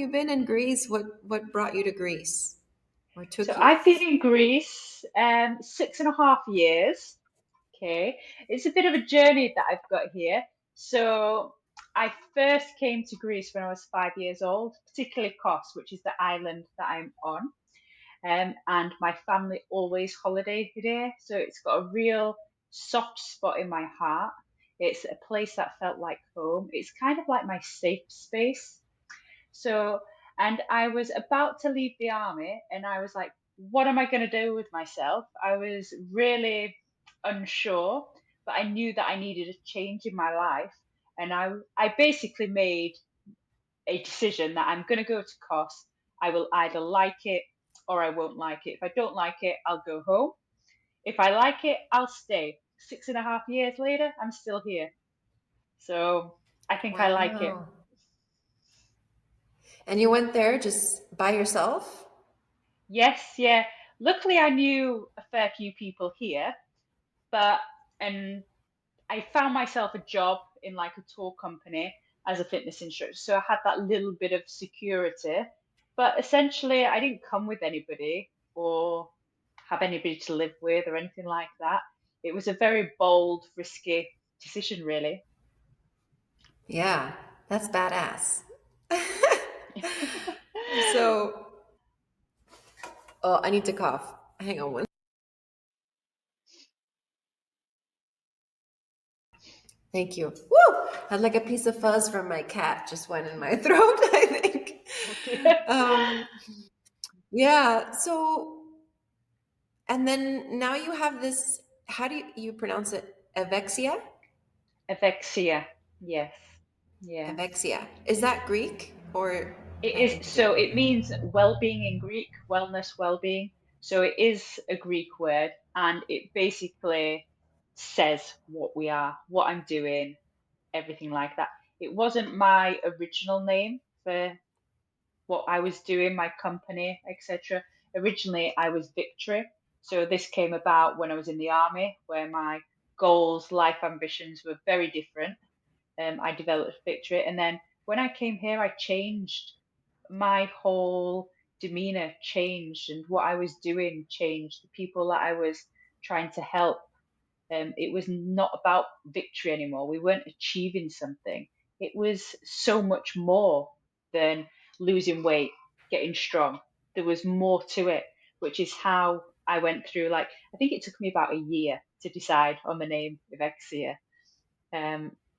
you been in Greece? What brought you to Greece or So took you? I've been in Greece 6.5 years. Okay, it's a bit of a journey that I've got here. So I first came to Greece when I was 5 years old, particularly Kos, which is the island that I'm on. And my family always holidayed here, so it's got a real soft spot in my heart. It's a place that felt like home. It's kind of like my safe space. So, and I was about to leave the army, and I was like, what am I going to do with myself? I was really unsure, but I knew that I needed a change in my life. And I basically made a decision that I'm going to go to Kos. I will either like it or I won't like it. If I don't like it, I'll go home. If I like it, I'll stay. 6.5 years later, I'm still here. So I think I like it. Wow. And you went there just by yourself? Yes, yeah. Luckily, I knew a fair few people here, but and I found myself a job in like a tour company as a fitness instructor. So I had that little bit of security. But essentially, I didn't come with anybody or have anybody to live with or anything like that. It was a very bold, risky decision, really. Yeah, that's badass. So, oh, I need to cough. Hang on one. Thank you. Woo! Had like a piece of fuzz from my cat just went in my throat, I think. Oh dear. Um, yeah, so and then now you have this, how do you pronounce it? Evexia? Evexia. Yes. Yeah. Evexia. Is that Greek or It nothing is, to so do? it means well-being in Greek, wellness, well-being. So it is a Greek word, and it basically says what we are, what I'm doing, everything like that. It wasn't my original name for what I was doing, my company, etc. Originally, I was Victory. So this came about when I was in the army, where my goals, life ambitions were very different. I developed Victory, and then when I came here, I changed. My whole demeanor changed, and what I was doing changed. The people that I was trying to help, it was not about victory anymore. We weren't achieving something. It was so much more than losing weight, getting strong. There was more to it, which is how I went through. Like, I think it took me about a year to decide on the name Evexia.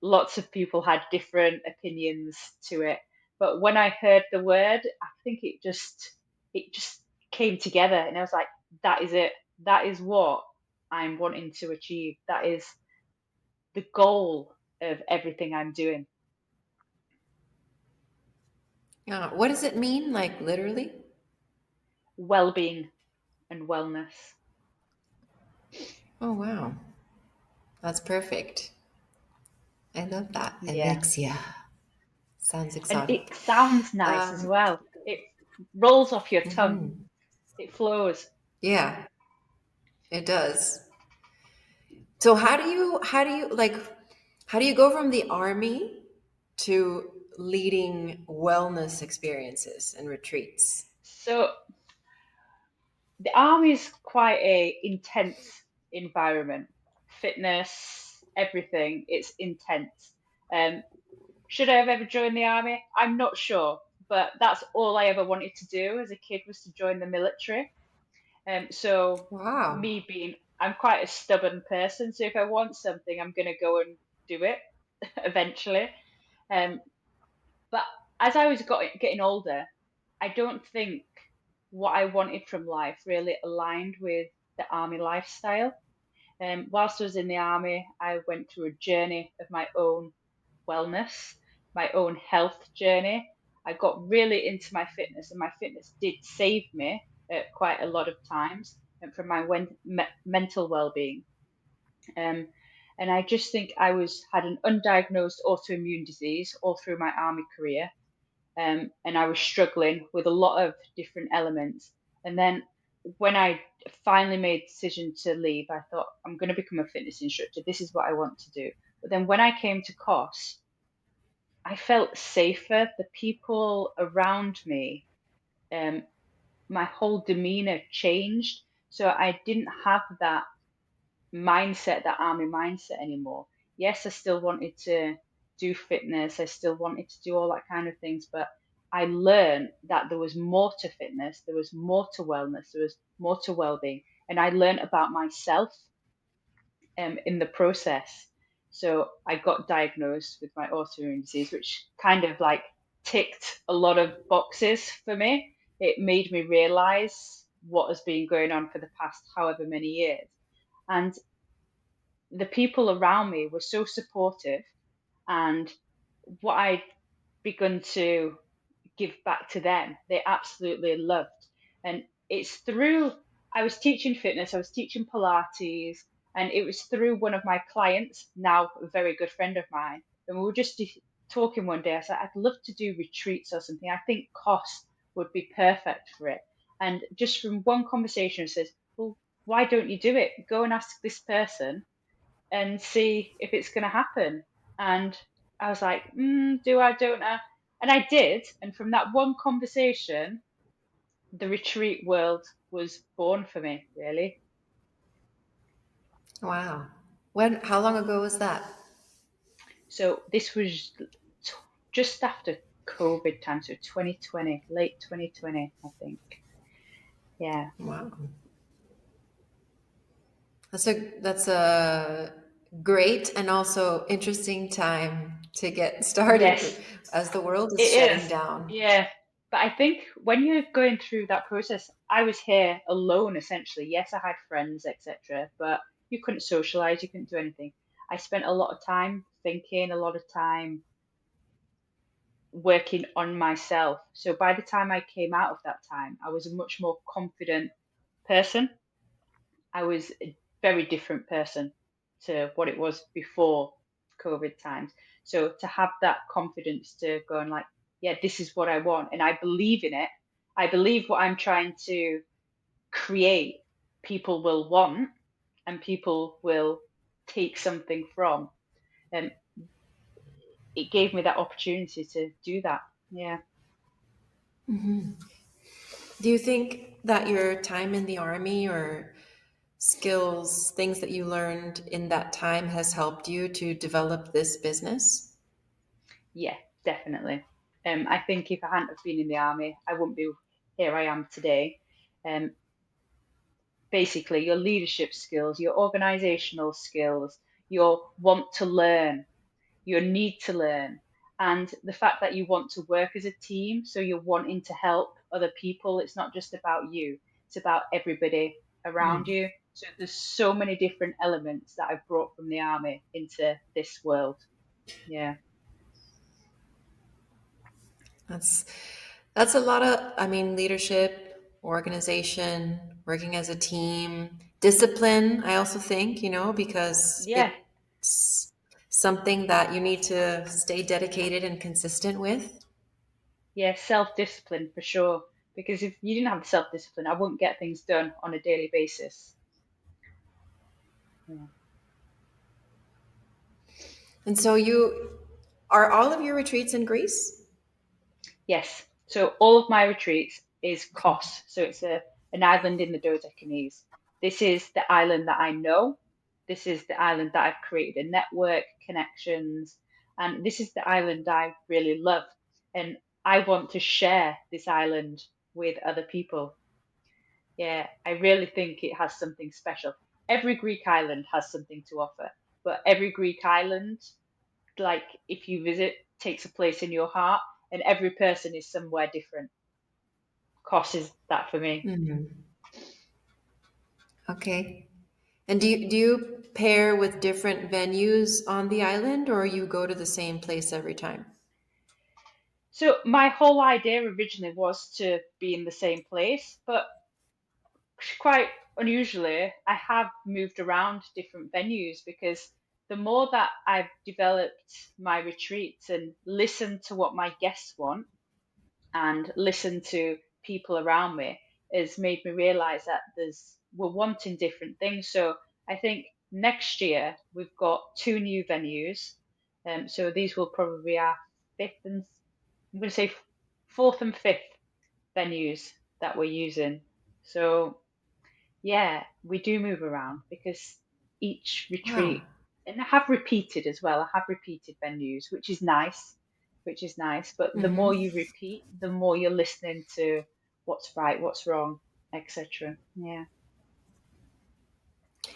Lots of people had different opinions to it, but when I heard the word, I think it just came together, and I was like, that is it. That is what I'm wanting to achieve. That is the goal of everything I'm doing. Yeah. What does it mean, like literally? Well-being and wellness. Oh, wow. That's perfect. I love that. Yeah, Evexia. Sounds and exotic. it sounds nice as Um, well. It rolls off your tongue. mhm. It flows. Yeah, it does. So how do you go from the army to leading wellness experiences and retreats? So the army is quite a intense environment. Fitness, everything, it's intense. Um, should I have ever joined the army? I'm not sure, but that's all I ever wanted to do as a kid was to join the military. So Wow. me being, I'm quite a stubborn person, so if I want something, I'm gonna go and do it eventually. Um, but as I was getting older, I don't think what I wanted from life really aligned with the army lifestyle. Whilst I was in the army, I went through a journey of my own wellness, my own health journey. I got really into my fitness, and my fitness did save me quite a lot of times and from my mental well-being. Um, and I just think I was had an undiagnosed autoimmune disease all through my army career, and I was struggling with a lot of different elements. And then when I finally made the decision to leave, I thought I'm going to become a fitness instructor. This is what I want to do. But then when I came to Kos, I felt safer. The people around me, um, my whole demeanor changed. So I didn't have that mindset, that army mindset anymore. Yes, I still wanted to do fitness. I still wanted to do all that kind of things, but I learned that there was more to fitness. There was more to wellness. There was more to well-being. And I learned about myself in the process. So I got diagnosed with my autoimmune disease, which kind of like ticked a lot of boxes for me. It made me realize what has been going on for the past however many years. And the people around me were so supportive. And what I'd begun to give back to them, they absolutely loved. And it's through, I was teaching fitness, I was teaching Pilates, and it was through one of my clients, now a very good friend of mine. And we were just talking one day. I said, I'd love to do retreats or something. I think cost would be perfect for it. And just from one conversation, it says, well, why don't you do it? Go and ask this person and see if it's going to happen. And I was like, do I, don't I? And I did. And from that one conversation, the retreat world was born for me, really. Wow. When, how long ago was that? So this was just after COVID time, so 2020, late 2020, I think. Yeah. Wow. That's a great and also interesting time to get Yes, started as the world is it shutting is. down. Yeah. But I think when you're going through that process, I was here alone essentially. Yes, I had friends, etc., but you couldn't socialize, you couldn't do anything. I spent a lot of time thinking, a lot of time working on myself. So by the time I came out of that time, I was a much more confident person. I was a very different person to what it was before COVID times. So to have that confidence to go and like, yeah, this is what I want, and I believe in it. I believe what I'm trying to create, people will want, and people will take something from. And it gave me that opportunity to do that. Yeah. Do you think that your time in the army or skills, things that you learned in that time has helped you to develop this business? Yeah, definitely. I think if I hadn't have been in the army, I wouldn't be here I am today. Um, Basically, your leadership skills, your organizational skills, your want to learn, your need to learn, and the fact that you want to work as a team. So you're wanting to help other people. It's not just about you, it's about everybody around you. So there's so many different elements that I've brought from the army into this world. Yeah. That's that's a lot of, I mean, leadership, organization, working as a team, discipline, I also think, because Yeah. it's something that you need to stay dedicated and consistent with. Yeah, self-discipline for sure. Because if you didn't have self-discipline, I wouldn't get things done on a daily basis. Yeah. And so you are all of your retreats in Greece? Yes. So all of my retreats is Kos. So it's an island in the Dodecanese. This is the island that I know. This is the island that I've created a network, connections, and this is the island I really love. And I want to share this island with other people. Yeah, I really think it has something special. Every Greek island has something to offer, but every Greek island, like if you visit, takes a place in your heart, and every person is somewhere different. Kos is that for me. Mhm. Okay. And do you pair with different venues on the island, or you go to the same place every time? So my whole idea originally was to be in the same place, but quite unusually, I have moved around different venues because the more that I've developed my retreats and listened to what my guests want, and listen to people around me has made me realize that we're wanting different things. So I think next year we've got two new venues. So these will probably be our fifth and I'm going to say fourth and fifth venues that we're using. So yeah, we do move around because each Wow. retreat, and I have repeated as well. I have repeated venues, which is nice, which is nice. But the more Hmm. you repeat, the more you're listening to what's right, what's wrong, etc. Yeah.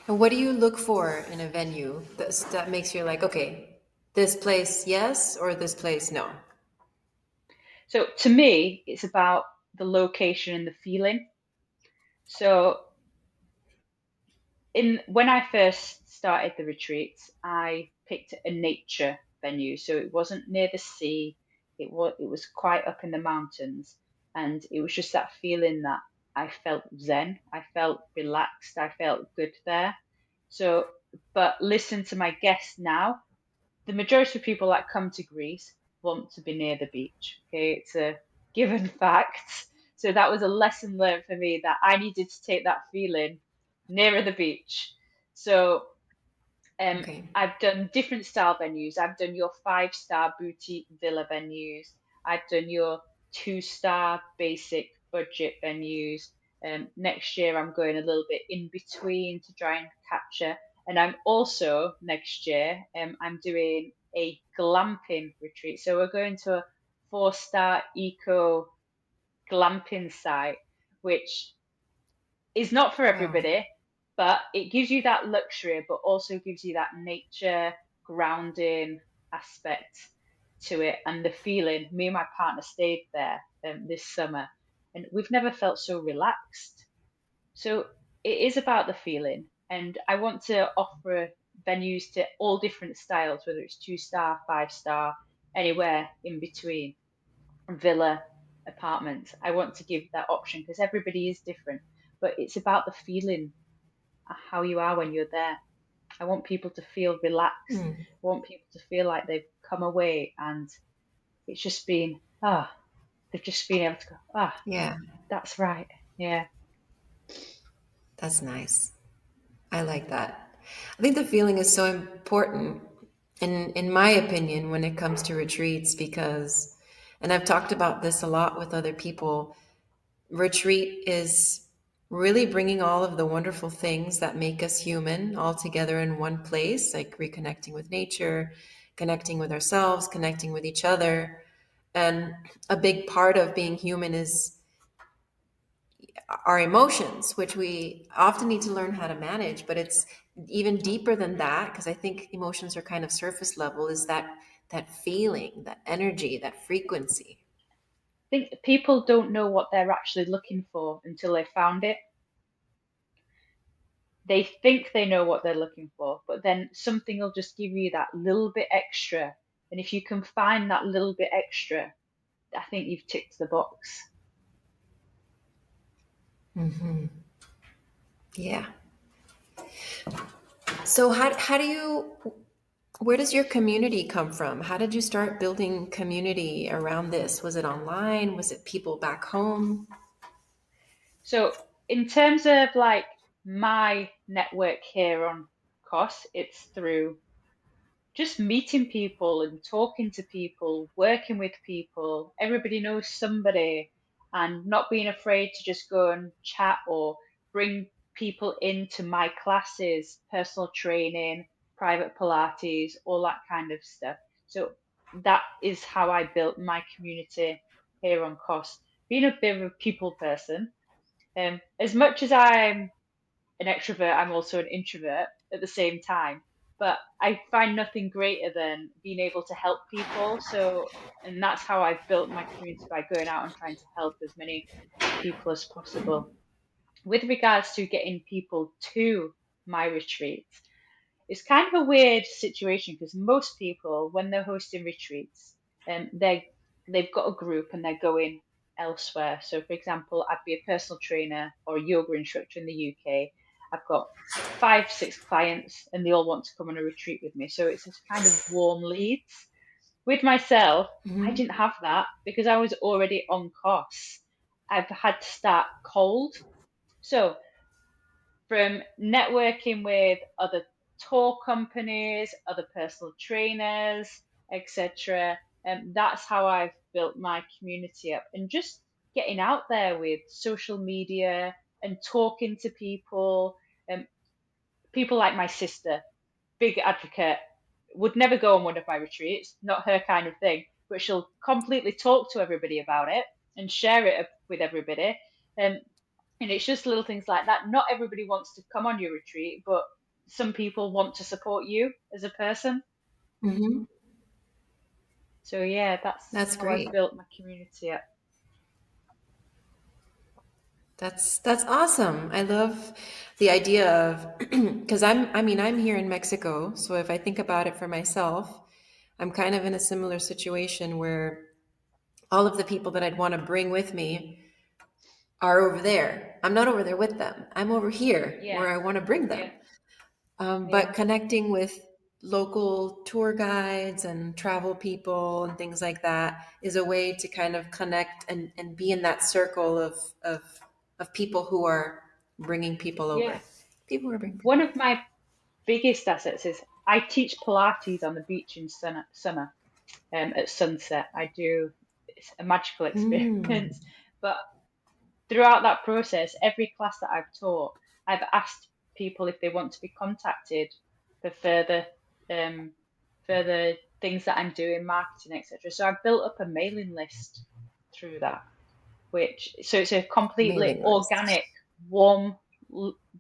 And what do you look for in a venue that makes you like, okay, this place yes or this place no? So to me, it's about the location and the feeling. So in when I first started the retreats, I picked a nature venue, so it wasn't near the sea. It was quite up in the mountains, and it was just that feeling that I felt zen, I felt relaxed, I felt good there. So, but listen to my guests now. The majority of people that come to Greece want to be near the beach. Okay, it's a given fact. So that was a lesson learned for me that I needed to take that feeling nearer the beach. So Okay. I've done different style venues. I've done your 5-star boutique villa venues. I've done your 2-star basic budget venues. Next year, I'm going a little bit in between to try and capture. And I'm also next year, I'm doing a glamping retreat. So we're going to a 4-star eco glamping site, which is not for Wow. everybody, but it gives you that luxury, but also gives you that nature grounding aspect to it and the feeling. Me and my partner stayed there this summer, and we've never felt so relaxed. So it is about the feeling, and I want to offer venues to all different styles, whether it's 2-star, 5-star, anywhere in between, villa, apartments. I want to give that option because everybody is different, but it's about the feeling, how you are when you're there. I want people to feel relaxed. Mm. I want people to feel like they've come away and it's just been, they've just been able to go, Yeah, that's right. Yeah. that's nice. I like that. I think the feeling is so important in my opinion when it comes to retreats because and I've talked about this a lot with other people. Retreat is really bringing all of the wonderful things that make us human all together in one place, like reconnecting with nature, connecting with ourselves, connecting with each other. And a big part of being human is our emotions, which we often need to learn how to manage, but it's even deeper than that because I think emotions are kind of surface level is that feeling, that energy, that frequency. I think people don't know what they're actually looking for until they found it. They think they know what they're looking for, but then something will just give you that little bit extra. And if you can find that little bit extra, I think you've ticked the box. Yeah. So how do you where does your community come from? How did you start building community around this? Was it online? Was it people back home? So, in terms of like my network here on COS, it's through just meeting people and talking to people, working with people. Everybody knows somebody, and not being afraid to just go and chat or bring people into my classes, personal training, private Pilates, all that kind of stuff. So that is how I built my community here on COS. Being a bit of a people person, as much as I'm an extrovert, I'm also an introvert at the same time. But I find nothing greater than being able to help people. So, and that's how I've built my community by going out and trying to help as many people as possible. With regards to getting people to my retreats, it's kind of a weird situation because most people, when they're hosting retreats, they've got a group and they're going elsewhere. So, for example, I'd be a personal trainer or a yoga instructor in the UK. I've got 5, 6 clients, and they all want to come on a retreat with me. So it's this kind of warm leads. With myself, I Hmm. didn't have that because I was already on course. I've had to start cold. So from networking with other tour companies, other personal trainers, etc. That's how I've built my community up, and just getting out there with social media and talking to people. Um, People like my sister, big advocate, would never go on one of my retreats, not her kind of thing, but she'll completely talk to everybody about it and share it with everybody. Um, and it's just little things like that. Not everybody wants to come on your retreat, but some people want to support you as a person. Hmm. So yeah, that's That's how I've great. built my community up. That's awesome. I love the idea of because I'm here in Mexico, so if I think about it for myself, I'm kind of in a similar situation where all of the people that I'd want to bring with me are over there. I'm not over there with them. I'm over here Yeah, where I want to bring yeah, them. yeah, But connecting with local tour guides and travel people and things like that is a way to kind of connect and be in that circle of people who are bringing people yeah. over. People who are bringing people One over. of my biggest assets is I teach Pilates on the beach in summer, at sunset. I do, it's a magical Mm, experience. But throughout that process, every class that I've taught, I've asked people if they want to be contacted for um, further things that I'm doing, marketing, etc. So I've built up a mailing list through that, which so it's a completely mailing organic, list. warm,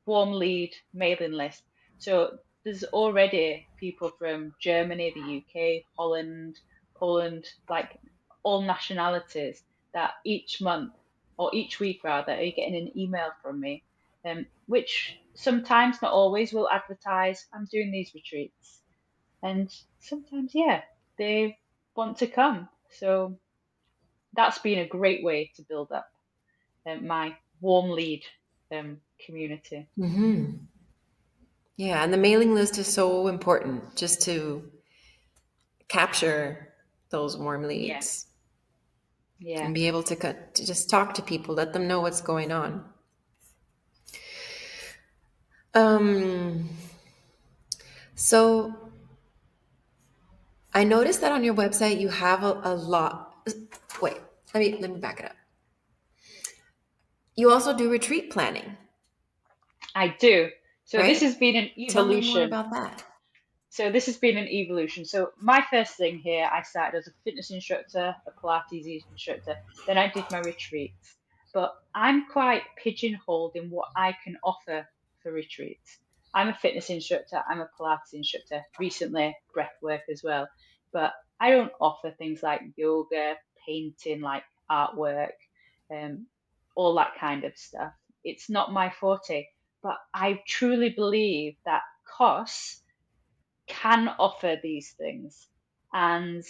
warm lead mailing list. So there's already people from Germany, the UK, Holland, Poland, like all nationalities that each month or each week rather are getting an email from me, which sometimes, not always, will advertise I'm doing these retreats, and sometimes, yeah, they want to come. So that's been a great way to build up my warm lead community. Hmm. Yeah, and the mailing list is so important just to capture those warm Yeah, leads yeah. and be able to just talk to people, let them know what's going on. Um, so I noticed that on your website you have a lot. Wait, let me back it up. You also do retreat planning, I do. So this has right? been an Tell me more evolution. about that. So this has been an evolution. So my first thing here, I started as a fitness instructor, a Pilates instructor. Then I did my retreats. But I'm quite pigeonholed in what I can offer for retreats. I'm a fitness instructor. I'm a Pilates instructor. Recently, breath work as well. But I don't offer things like yoga, painting, like artwork, um, all that kind of stuff. It's not my forte. But I truly believe that costs can offer these things. And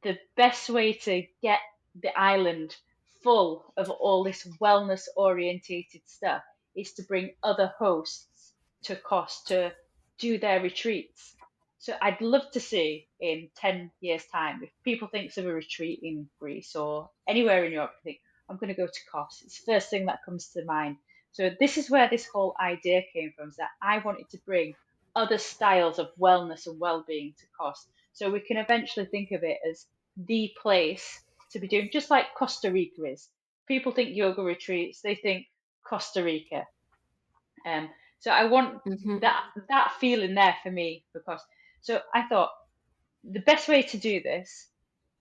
the best way to get the island full of all this wellness orientated stuff is to bring other hosts to cost to do their retreats. So I'd love to see in 10 years' time, if people think of a retreat in Greece or anywhere in Europe, think, I'm going to go to Kos. It's the first thing that comes to mind. So this is where this whole idea came from, is that I wanted to bring other styles of wellness and well-being to Kos. So we can eventually think of it as the place to be doing, just like Costa Rica is. People think yoga retreats, they think Costa Rica. Um, so I want Hmm. that feeling there for me because so I thought the best way to do this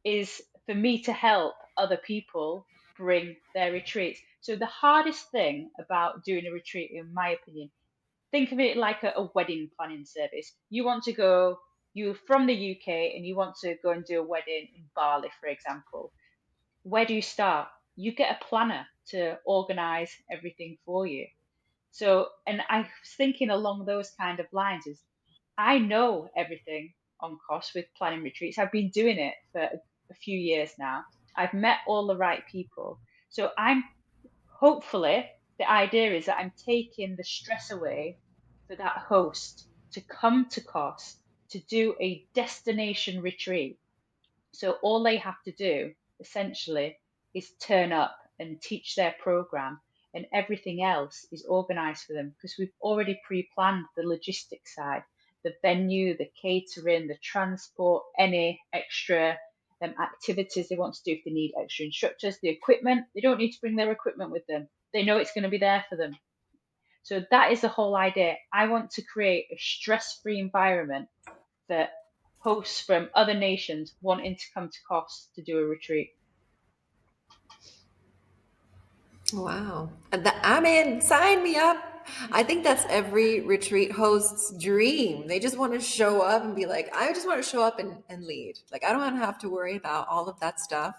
is for me to help other people bring their retreats. So the hardest thing about doing a retreat, in my opinion, think of it like a wedding planning service. You want to go, you're from the UK and you want to go and do a wedding in Bali, for example. Where do you start? You get a planner to organize everything for you. So, and I was thinking along those kind of lines is I know everything on cost with planning retreats. I've been doing it for a few years now. I've met all the right people. So I'm hopefully the idea is that I'm taking the stress away for that host to come to cost to do a destination retreat, so all they have to do essentially is turn up and teach their program, and everything else is organized for them because we've already pre planned the logistics side, the venue, the catering, the transport, any extra. activities they want to do, if they need extra instructors, the equipment, they don't need to bring their equipment with them. They know it's going to be there for them. So that is the whole idea. I want to create a stress-free environment for hosts from other nations wanting to come to Kos to do a retreat. Wow. I'm in. Sign me up. I think that's every retreat host's dream. They just want to show up and be like, I just want to show up and lead. Like, I don't want to have to worry about all of that stuff.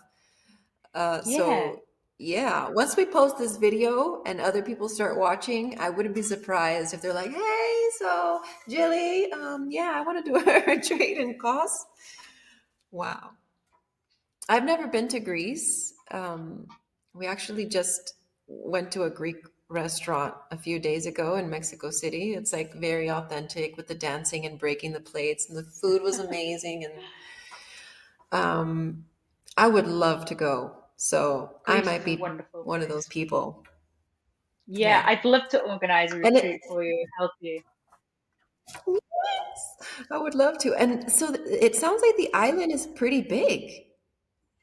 Yeah, So, yeah, once we post this video and other people start watching, I wouldn't be surprised if they're like, hey, so Jilly, yeah, I want to do a retreat in Kos. Wow. I've never been to Greece. We actually just went to a Greek restaurant a few days ago in Mexico City. It's like very authentic with the dancing and breaking the plates, and the food was amazing. And um, I would love to go. So I Greece might is a be wonderful one of those place. people. Yeah, Yeah. I'd love to organise a And retreat for you, help you. yes, I would love to. And so it sounds like the island is pretty big.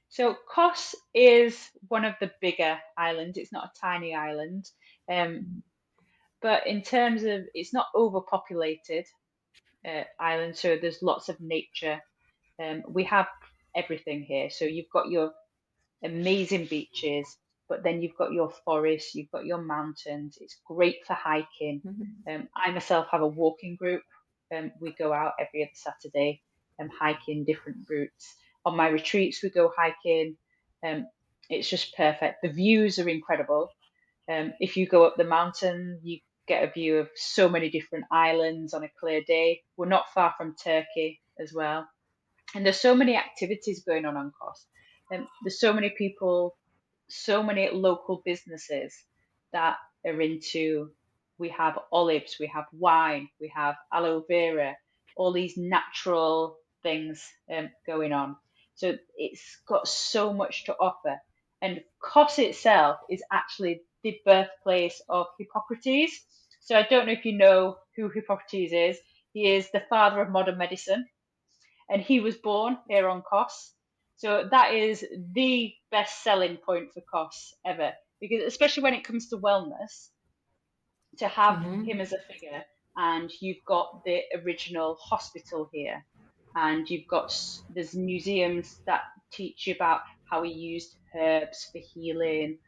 So Kos is one of the bigger islands. It's not a tiny island, um, but in terms of it's not overpopulated island. So there's lots of nature. We have everything here. So you've got your amazing beaches, but then you've got your forests, you've got your mountains. It's great for hiking. Mhm. I myself have a walking group. We go out every other Saturday and hiking different routes. On my retreats, we go hiking. Um, it's just perfect. The views are incredible. If you go up the mountain, you get a view of so many different islands on a clear day. We're not far from Turkey as well, and there's so many activities going on Kos. There's so many people, so many local businesses that are into. We have olives, we have wine, we have aloe vera, all these natural things going on. So it's got so much to offer. And Kos itself is actually the birthplace of Hippocrates. So I don't know if you know who Hippocrates is. He is the father of modern medicine, and he was born here on Kos. So that is the best selling point for Kos ever, because especially when it comes to wellness, to have him Mhm. as a figure, and you've got the original hospital here, and you've got there's museums that teach you about how he used herbs for healing,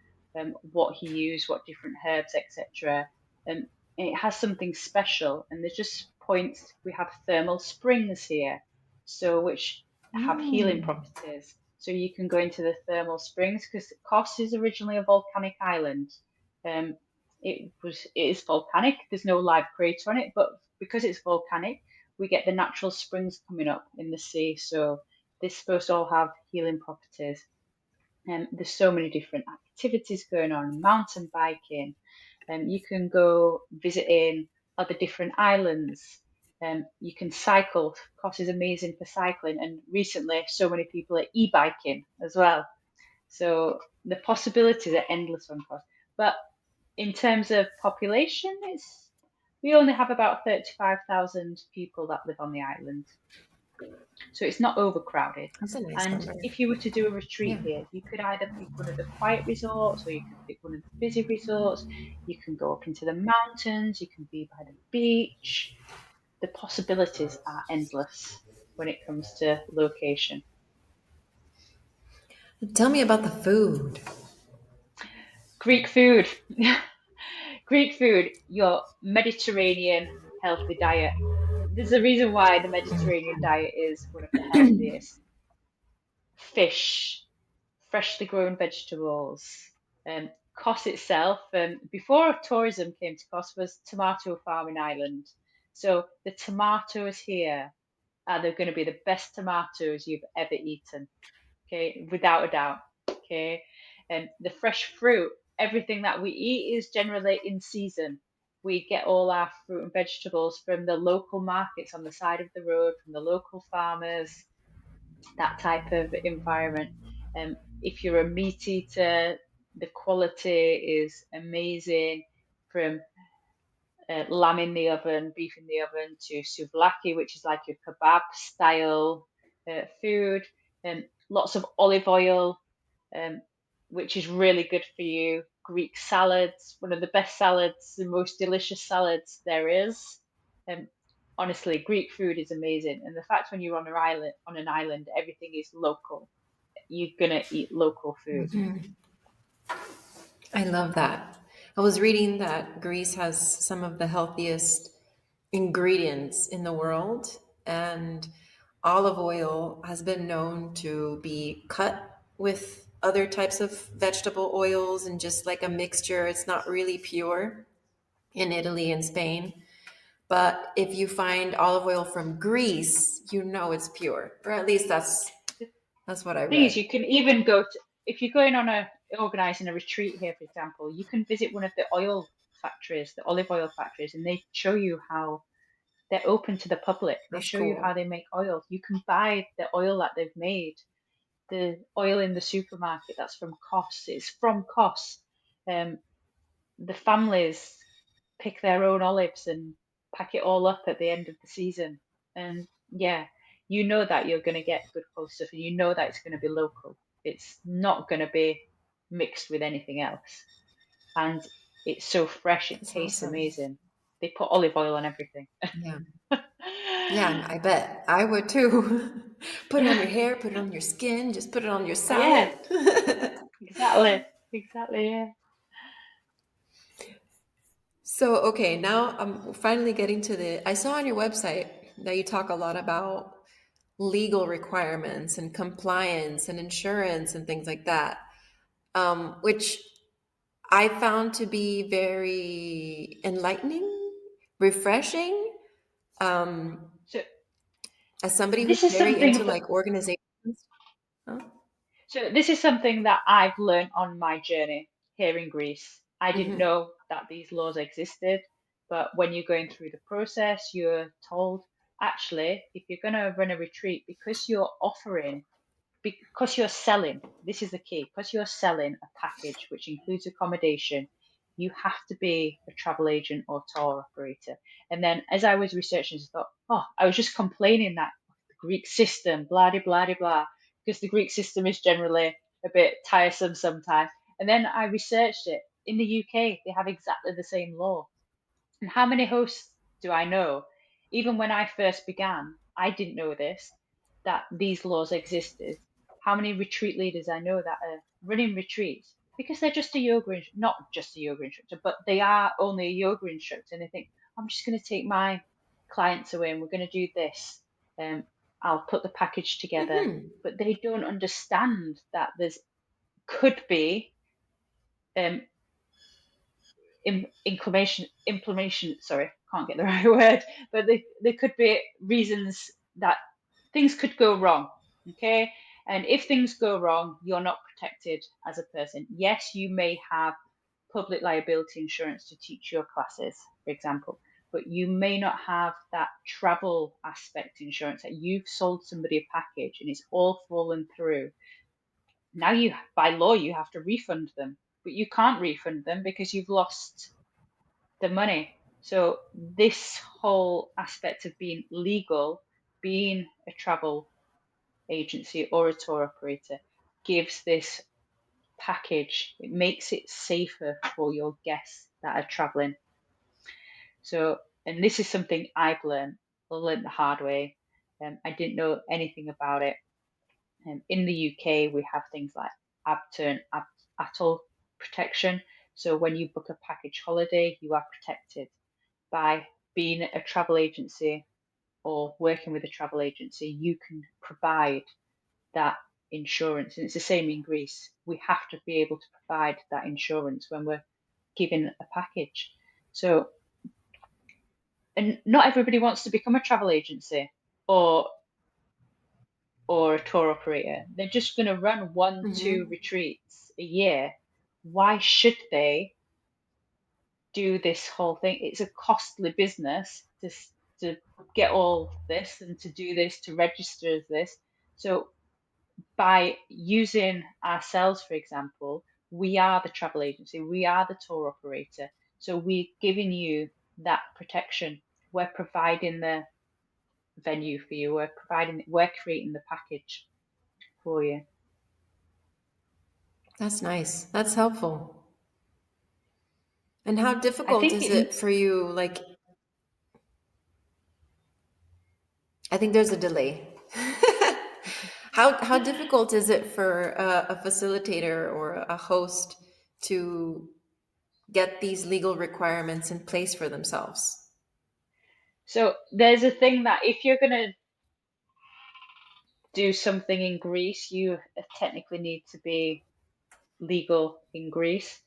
what he used, what different herbs, etc. And it has something special. And there's just points. We have thermal springs here, so which have healing Mm. properties. So you can go into the thermal springs because Kos is originally a volcanic island. Um, it is volcanic. There's no live crater on it, but because it's volcanic, we get the natural springs coming up in the sea. So they're supposed to all have healing properties. And there's so many different activities going on, mountain biking, and you can go visiting other different islands. You can cycle. Kos is amazing for cycling, and recently, so many people are e-biking as well. So the possibilities are endless on Kos. But in terms of population, it's we only have about 35,000 people that live on the island. So it's not overcrowded. That's a nice And number. if you were to do a retreat Yeah. here, you could either pick one of the quiet resorts or you could pick one of the busy resorts. You can go up into the mountains, you can be by the beach. The possibilities are endless when it comes to location. Tell me about the food. Greek food. Greek food, your Mediterranean healthy diet. There's a reason why the Mediterranean diet is one of the healthiest. Fish, freshly grown vegetables. Kos itself, before tourism came to Kos, was tomato farming island. So the tomatoes here are they're going to be the best tomatoes you've ever eaten. Okay, without a doubt. Okay, and the fresh fruit, everything that we eat is generally in season. We get all our fruit and vegetables from the local markets on the side of the road, from the local farmers, that type of environment. If you're a meat eater, the quality is amazing, from lamb in the oven, beef in the oven, to souvlaki, which is like your kebab style food. lots of olive oil, um, which is really good for you. Greek salads, one of the best salads, the most delicious salads there is. Um, Honestly, Greek food is amazing, and the fact when you're on an island, everything is local. You're gonna eat local food. I love that. I was reading that Greece has some of the healthiest ingredients in the world, and olive oil has been known to be cut with other types of vegetable oils and just like a mixture. It's not really pure in Italy and Spain. But if you find olive oil from Greece, you know it's pure, or at least that's what I Thing is, read. you can even go to if you're going on a organizing a retreat here, for example, you can visit one of the oil factories, the olive oil factories, and they show you how they're open to the public. They That's show you how cool. they make oil. You can buy the oil that they've made. The oil in the supermarket that's from Kos. It's from Kos. Um, the families pick their own olives and pack it all up at the end of the season. And yeah, you know that you're going to get good quality stuff, and you know that it's going to be local. It's not going to be mixed with anything else. And it's so fresh, it That's tastes awesome. amazing. They put olive oil on everything. Yeah. Yeah, I bet. I would too. Put it on your hair, put it on your skin, just put it on your salad. Yeah, exactly. Exactly, yeah. So, okay, now I'm finally getting to the. I saw on your website that you talk a lot about legal requirements and compliance and insurance and things like that, which I found to be very enlightening, refreshing. Um, So as somebody who's this is very something into like organizations. Huh? So this is something that I've learned on my journey here in Greece. I didn't Hmm. know that these laws existed, but when you're going through the process, you're told actually, if you're going to run a retreat, because you're selling, this is the key, because you're selling a package which includes accommodation, you have to be a travel agent or tour operator. And then as I was researching, I thought, oh, I was just complaining that the Greek system, blah, de, blah, de, blah, because the Greek system is generally a bit tiresome sometimes. And then I researched it. In the UK, they have exactly the same law. And how many hosts do I know? Even when I first began, I didn't know this, that these laws existed. How many retreat leaders I know that are running retreats because they're just a not just a yoga instructor, but they are only a yoga instructor, and they think, I'm just going to take my clients away and we're going to do this. Um, I'll put the package together. Hmm. But they don't understand that there's could be um, inflammation, sorry, can't get the right word, but there could be reasons that things could go wrong. Okay. And if things go wrong, you're not protected as a person. Yes, you may have public liability insurance to teach your classes, for example, but you may not have that travel aspect insurance that you've sold somebody a package and it's all fallen through. Now by law, you have to refund them, but you can't refund them because you've lost the money. So this whole aspect of being legal, being a travel agency or a tour operator, gives this package. It makes it safer for your guests that are traveling. So, and this is something I learned the hard way. I didn't know anything about it. In the UK, we have things like ATOL protection. So when you book a package holiday, you are protected by being a travel agency or working with a travel agency. You can provide that insurance. And it's the same in Greece. We have to be able to provide that insurance when we're giving a package. So, and not everybody wants to become a travel agency or or a tour operator. They're just going to run one, two Hmm. retreats a year. Why should they do this whole thing? It's a costly business to get all this and to do this, to register as this. So by using ourselves, for example, we are the travel agency, we are the tour operator. So we're giving you that protection. We're providing the venue for you. We're creating the package. for you. That's nice. That's helpful. And how I difficult think is it it for you? Like, I think there's a delay. How difficult is it for a facilitator or a host to get these legal requirements in place for themselves? so there's a thing that if you're going to do something in Greece, you technically need to be legal in Greece.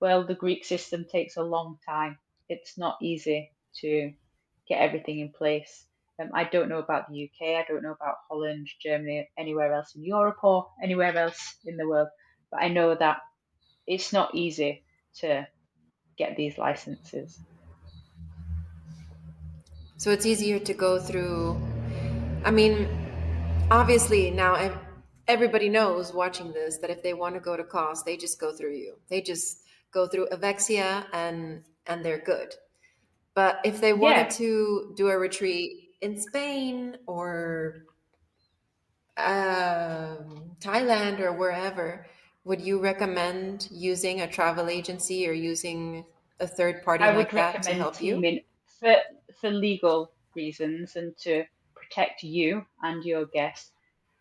Well, the Greek system takes a long time. It's not easy to get everything in place. I don't know about the UK, I don't know about Holland, Germany, anywhere else in Europe or anywhere else in the world, but I know that it's not easy to get these licenses. So it's easier to go through. I mean, obviously now everybody knows watching this that if they want to go to cost, they just go through you. They just go through Evexia and they're good. But if they wanted Yeah, to do a retreat in Spain or Thailand or wherever, would you recommend using a travel agency or using a third party I would like that to recommend help you? teaming for legal reasons and to protect you and your guests.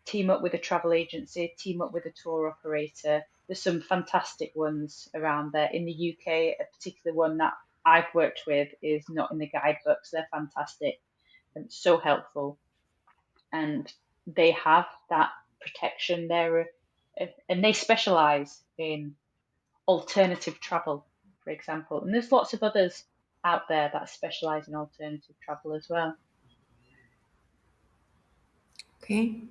Team up with a travel agency, team up with a tour operator. There's some fantastic ones around there. In the UK, a particular one that I've worked with is not in the guidebooks. They're fantastic and so helpful. And they have that protection there. And they specialize in alternative travel, for example. And there's lots of others out there that specialize in alternative travel as well. Okay.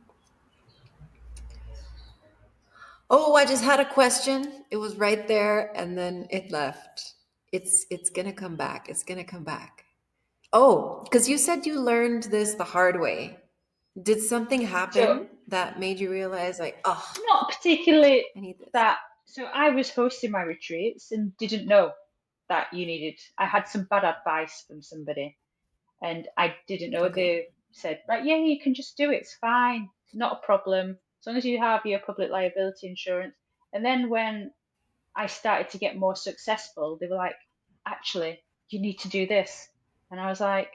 Oh, I just had a question. It was right there and then it left. It's gonna come back. It's gonna come back. Oh, because you said you learned this the hard way. Did something So happen that made you realize like, oh, not particularly I need this? that. So I was hosting my retreats and didn't know that you needed. I had some bad advice from somebody, and I didn't know. Okay. They said, right, yeah, you can just do it. It's fine, not a problem, as long as you have your public liability insurance. And then when I started to get more successful, they were like, actually, you need to do this. And I was like,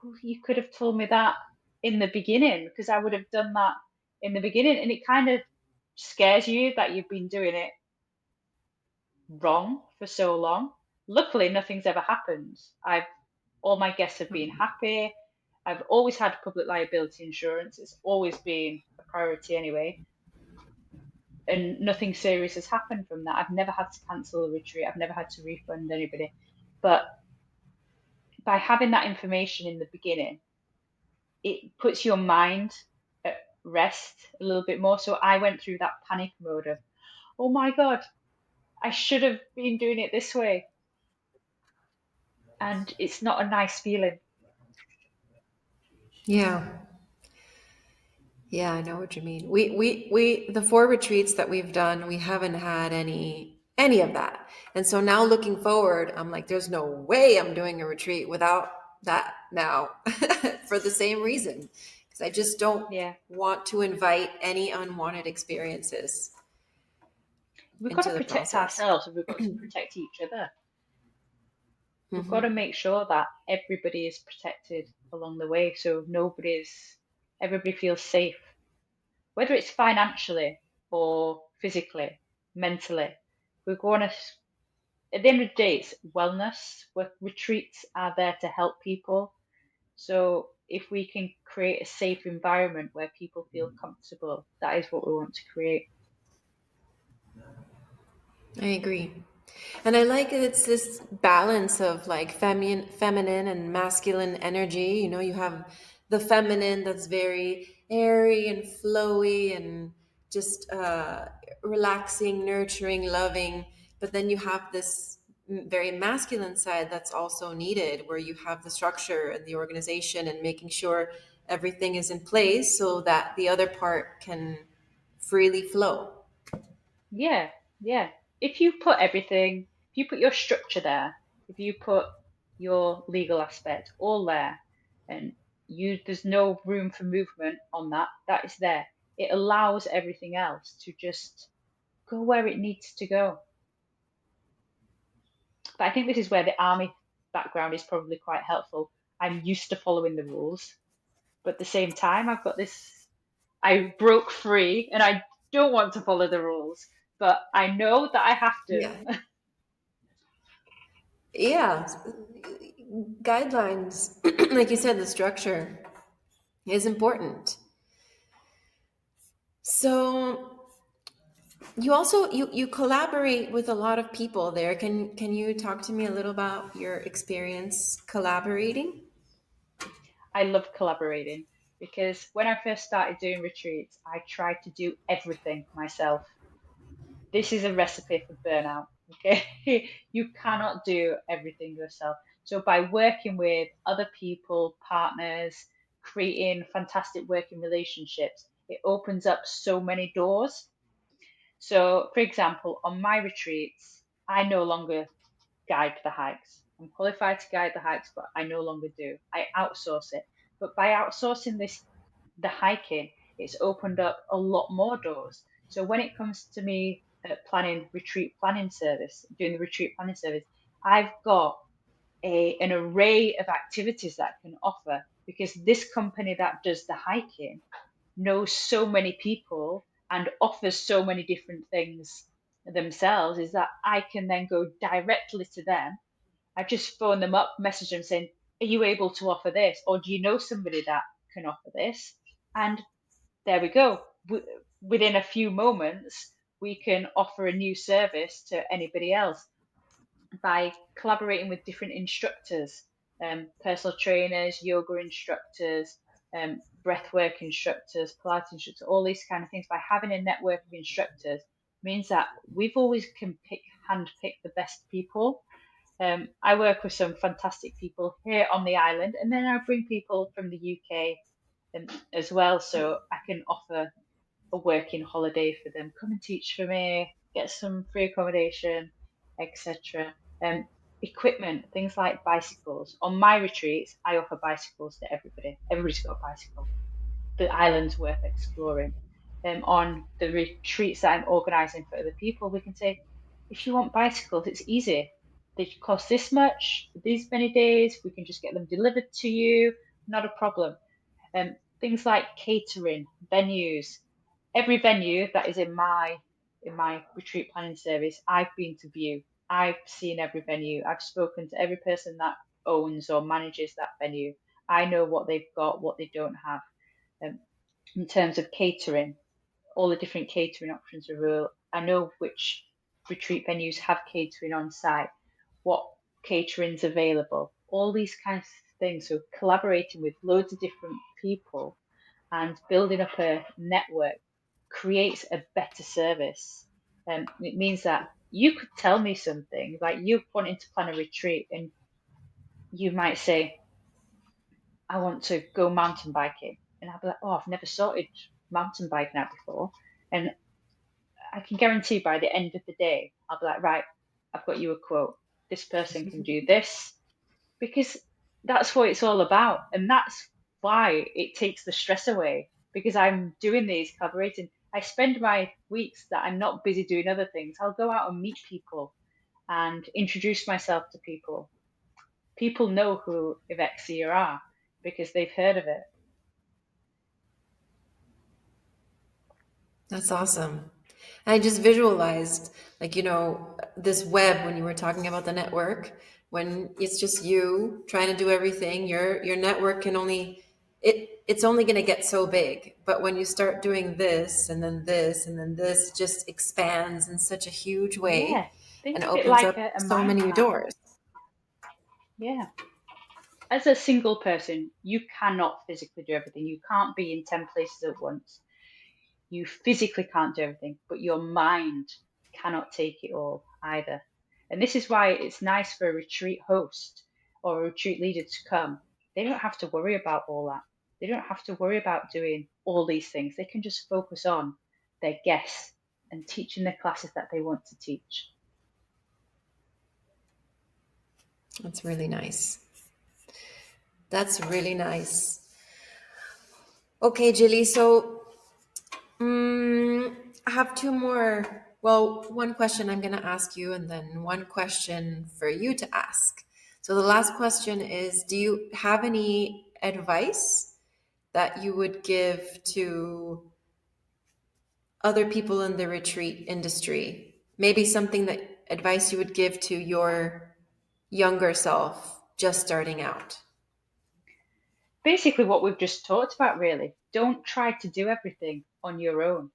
well, you could have told me that in the beginning because I would have done that in the beginning. And it kind of scares you that you've been doing it wrong for so long. Luckily, nothing's ever happened. All my guests have been happy. I've always had public liability insurance. It's always been a priority anyway. And nothing serious has happened from that. I've never had to cancel a retreat. I've never had to refund anybody. But by having that information in the beginning, it puts your mind at rest a little bit more. So I went through that panic mode of, oh my God, I should have been doing it this way. And it's not a nice feeling. Yeah. Yeah, I know what you mean. We the four retreats that we've done, we haven't had any of that. And so now looking forward, I'm like, there's no way I'm doing a retreat without that now for the same reason. Because I just don't Yeah. want to invite any unwanted experiences We've got to into the protect process. ourselves and we've got to protect each other. We've got to Hmm. make sure that everybody is protected along the way so everybody feels safe, whether it's financially or physically, mentally. We're going to, at the end of the day, it's wellness. Retreats are there to help people. So if we can create a safe environment where people feel comfortable, that is what we want to create. I agree. And I like it. It's this balance of like feminine and masculine energy. You know, you have the feminine that's very airy and flowy and just relaxing, nurturing, loving. But then you have this very masculine side that's also needed, where you have the structure and the organization and making sure everything is in place so that the other part can freely flow. Yeah, yeah. If you put everything, if you put your structure there, if you put your legal aspect all there, and there's no room for movement on that, that is there. it allows everything else to just go where it needs to go. But I think this is where the army background is probably quite helpful. I'm used to following the rules, but at the same time, I've got this, I broke free and I don't want to follow the rules, but I know that I have to. Yeah. Yeah. Guidelines, like you said, the structure is important. So you also you collaborate with a lot of people there. Can you talk to me a little about your experience collaborating? I love collaborating because when I first started doing retreats, I tried to do everything myself. This is a recipe for burnout. Okay. You cannot do everything yourself. So by working with other people, partners, creating fantastic working relationships, it opens up so many doors. So, for example, on my retreats, I no longer guide the hikes. I'm qualified to guide the hikes, but I no longer do. I outsource it. But by outsourcing this, the hiking, it's opened up a lot more doors. So when it comes to me planning retreat planning service, doing the retreat planning service, I've got an array of activities that I can offer because this company that does the hiking knows so many people and offers so many different things themselves is that I can then go directly to them. I just phone them up, message them saying, are you able to offer this? Or do you know somebody that can offer this? And there we go. Within a few moments, we can offer a new service to anybody else by collaborating with different instructors, personal trainers, yoga instructors, breathwork instructors, Pilates instructors, all these kind of things. By having a network of instructors means that we've always can hand pick the best people. I work with some fantastic people here on the island, and then I bring people from the UK as well, so I can offer a working holiday for them. Come and teach for me, get some free accommodation, etc. Um, Equipment, things like bicycles. On my retreats, I offer bicycles to everybody. Everybody's got a bicycle. The island's worth exploring. On the retreats that I'm organising for other people, we can say, if you want bicycles, it's easy. They cost this much, these many days. We can just get them delivered to you. Not a problem. Things like catering, venues. Every venue that is in my retreat planning service, I've been to view. I've seen every venue. I've spoken to every person that owns or manages that venue. I know what they've got, what they don't have. Um, in terms of catering, all the different catering options are real. I know which retreat venues have catering on site, what catering's available, all these kinds of things. So collaborating with loads of different people and building up a network creates a better service. It means that you could tell me something like you wanting to plan a retreat, and you might say, I want to go mountain biking. And I'll be like, oh, I've never sorted mountain biking out before. And I can guarantee by the end of the day, I'll be like, right, I've got you a quote. This person can do this because that's what it's all about. And that's why it takes the stress away because I'm doing these collaborating. I spend my weeks that I'm not busy doing other things. I'll go out and meet people and introduce myself to people. People know who Evexia are because they've heard of it. That's awesome. I just visualized, like, this web when you were talking about the network, when it's just you trying to do everything, your network can only it's only going to get so big. But when you start doing this and then this and then this, it just expands in such a huge Yeah, way and think of it opens like up a so mind many map. doors. Yeah. As a single person, you cannot physically do everything. You can't be in 10 places at once. You physically can't do everything, but your mind cannot take it all either. And this is why it's nice for a retreat host or a retreat leader to come. They don't have to worry about all that. They don't have to worry about doing all these things. They can just focus on their guests and teaching the classes that they want to teach. That's really nice. That's really nice. Okay, Jilly. So I have two more. Well, one question I'm going to ask you, and then one question for you to ask. So the last question is, do you have any advice that you would give to other people in the retreat industry? Maybe something that advice you would give to your younger self just starting out. Basically, what we've just talked about, really. Don't try to do everything on your own.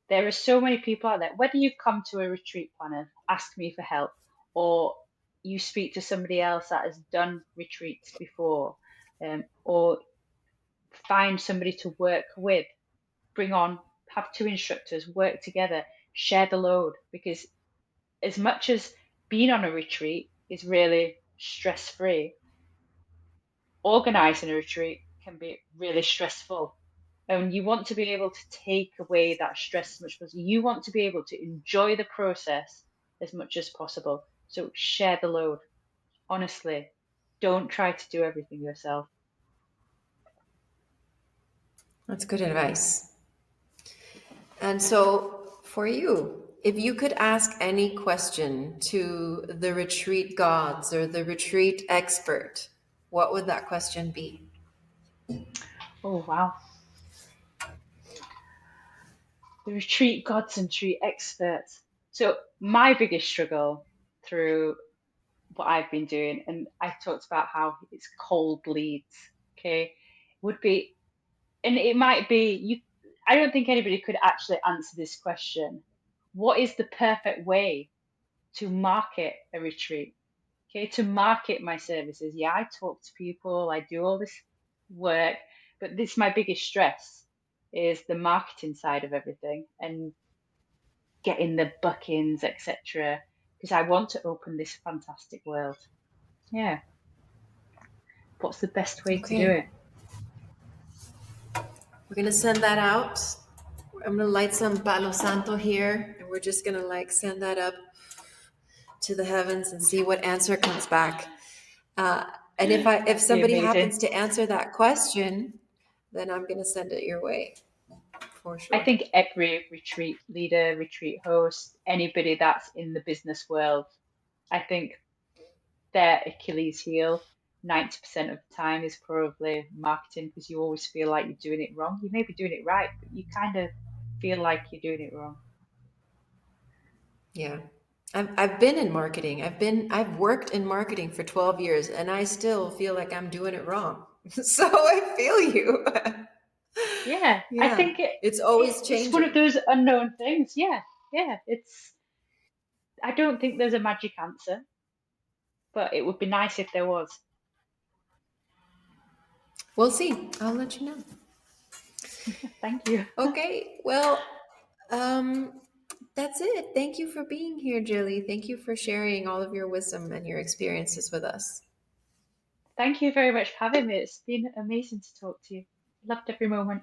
There are so many people out there, whether you come to a retreat planner, ask me for help, or you speak to somebody else that has done retreats before, or find somebody to work with, bring on, have two instructors, work together, share the load. Because as much as being on a retreat is really stress free, organizing a retreat can be really stressful. And you want to be able to take away that stress as much as possible. You want to be able to enjoy the process as much as possible. So share the load. Honestly, don't try to do everything yourself. That's good advice. And so, for you, if you could ask any question to the retreat gods or the retreat expert, what would that question be? Oh, wow. The retreat gods and retreat experts. So, my biggest struggle through what I've been doing, and I talked about how it's cold leads, okay, would be, and it might be, I don't think anybody could actually answer this question. What is the perfect way to market a retreat? Okay, to market my services. Yeah, I talk to people, I do all this work, but this is my biggest stress is the marketing side of everything and getting the bookings, etc. Because I want to open this fantastic world. Yeah, what's the best way to do Okay, it? we're gonna send that out. I'm gonna light some Palo Santo here, and we're just gonna like send that up to the heavens and see what answer comes back. Uh, and if That'd be somebody amazing. happens to answer that question, then I'm gonna send it your way for I sure. think every retreat leader, retreat host, anybody that's in the business world, I think their Achilles heel 90% of the time is probably marketing because you always feel like you're doing it wrong. You may be doing it right, but you kind of feel like you're doing it wrong. Yeah. I've been in marketing. I've worked in marketing for 12 years and I still feel like I'm doing it wrong. So I feel you. Yeah, I Yeah. think It's always it's one of changing. those unknown things. Yeah, yeah. I don't think there's a magic answer, but it would be nice if there was. We'll see. I'll let you know. Thank you. Okay. Well, um, that's it. Thank you for being here, Jilly. Thank you for sharing all of your wisdom and your experiences with us. Thank you very much for having me. It's been amazing to talk to you. Loved every moment.